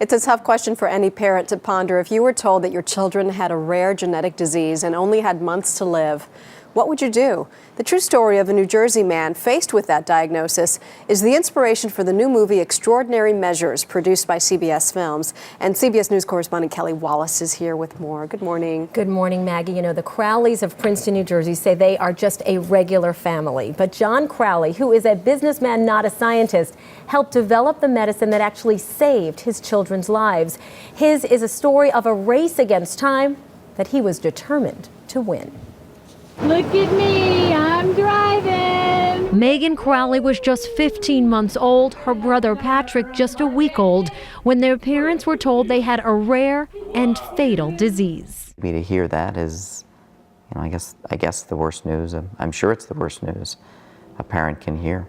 It's a tough question for any parent to ponder. If you were told that your children had a rare genetic disease and only had months to live, what would you do? The true story of a New Jersey man faced with that diagnosis is the inspiration for the new movie Extraordinary Measures, produced by CBS Films. And CBS News correspondent Kelly Wallace is here with more. Good morning. Good morning, Maggie. You know, the Crowleys of Princeton, New Jersey say they are just a regular family. But John Crowley, who is a businessman, not a scientist, helped develop the medicine that actually saved his children's lives. His is a story of a race against time that he was determined to win. Look at me, I'm driving. Megan Crowley was just 15 months old, her brother Patrick just a week old, when their parents were told they had a rare and fatal disease. To hear that is, you know, I guess the worst news. I'm sure it's the worst news a parent can hear.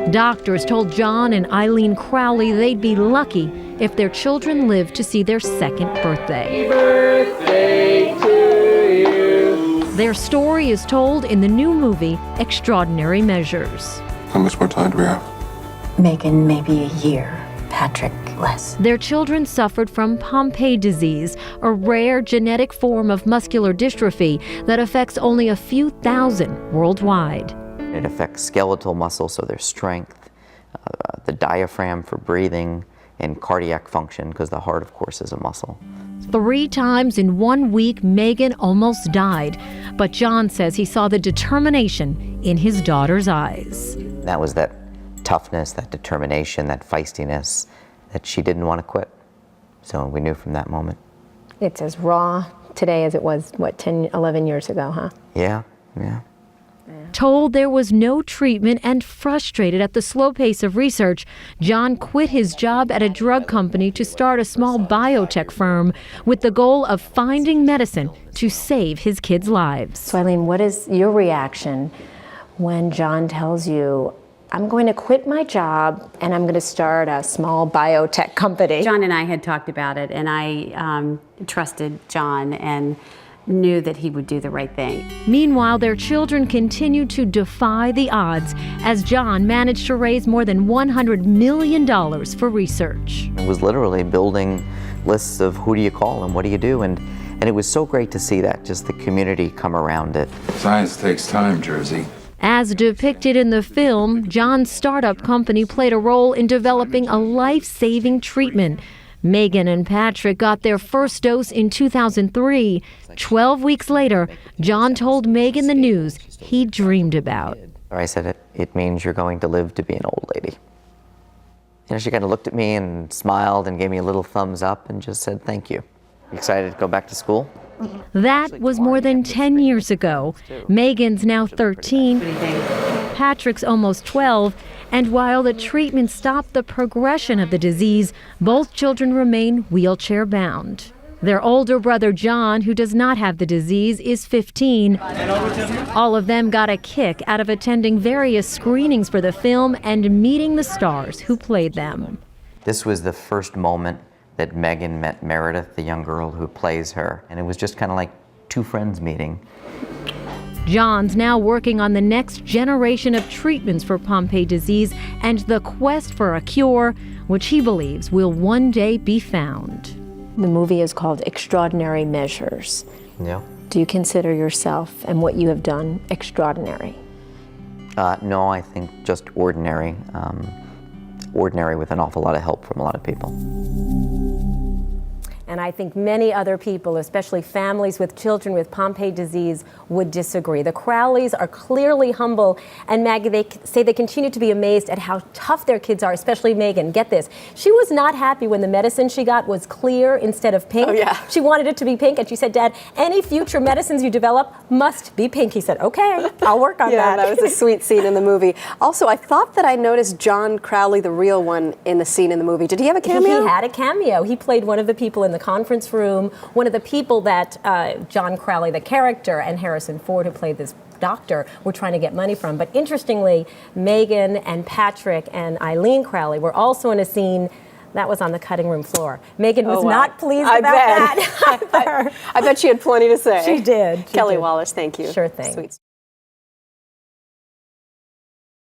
Doctors told John and Eileen Crowley they'd be lucky if their children lived to see their second birthday. Happy birthday to you. Their story is told in the new movie, Extraordinary Measures. How much more time do we have? Megan, maybe a year. Patrick, less. Their children suffered from Pompe disease, a rare genetic form of muscular dystrophy that affects only a few thousand worldwide. It affects skeletal muscle, so their strength, the diaphragm for breathing, and cardiac function, because the heart, of course, is a muscle. 3 times in 1 week, Megan almost died. But John says he saw the determination in his daughter's eyes. That was that toughness, that determination, that feistiness, that she didn't want to quit. So we knew from that moment. It's as raw today as it was, 10, 11 years ago, huh? Yeah. Told there was no treatment and frustrated at the slow pace of research, John quit his job at a drug company to start a small biotech firm with the goal of finding medicine to save his kids' lives. So Eileen, what is your reaction when John tells you, I'm going to quit my job and I'm going to start a small biotech company? John and I had talked about it, and I trusted John and knew that he would do the right thing. Meanwhile, their children continued to defy the odds as John managed to raise more than $100 million for research. It was literally building lists of who do you call and what do you do, and it was so great to see that, just the community come around it. Science takes time, Jersey. As depicted in the film, John's startup company played a role in developing a life-saving treatment. Megan and Patrick got their first dose in 2003. 12 weeks later, John told Megan the news he dreamed about. I said, it means you're going to live to be an old lady. You know, she kind of looked at me and smiled and gave me a little thumbs up and just said, thank you. Excited to go back to school? That was more than 10 years ago. Megan's now 13. Patrick's almost 12. And while the treatment stopped the progression of the disease, both children remain wheelchair-bound. Their older brother, John, who does not have the disease, is 15. All of them got a kick out of attending various screenings for the film and meeting the stars who played them. This was the first moment that Megan met Meredith, the young girl who plays her, and it was just kind of like two friends meeting. John's now working on the next generation of treatments for Pompe disease and the quest for a cure, which he believes will one day be found. The movie is called Extraordinary Measures. Yeah. Do you consider yourself and what you have done extraordinary? No, I think just ordinary. Ordinary with an awful lot of help from a lot of people. And I think many other people, especially families with children with Pompe disease, would disagree. The Crowleys are clearly humble, and Maggie, they say they continue to be amazed at how tough their kids are, especially Megan. Get this, she was not happy when the medicine she got was clear instead of pink. Oh, yeah. She wanted it to be pink, and she said, Dad, any future medicines you develop must be pink. He said, okay, I'll work on that. Yeah, that was a sweet scene in the movie. Also, I thought that I noticed John Crowley, the real one, in the scene in the movie. Did he have a cameo? He had a cameo. He played one of the people in the conference room, one of the people that John Crowley, the character, and Harrison Ford, who played this doctor, were trying to get money from. But interestingly, Megan and Patrick and Eileen Crowley were also in a scene that was on the cutting room floor. Megan was not pleased about that. I bet she had plenty to say. She did. Kelly Wallace, thank you. Sure thing. Sweet.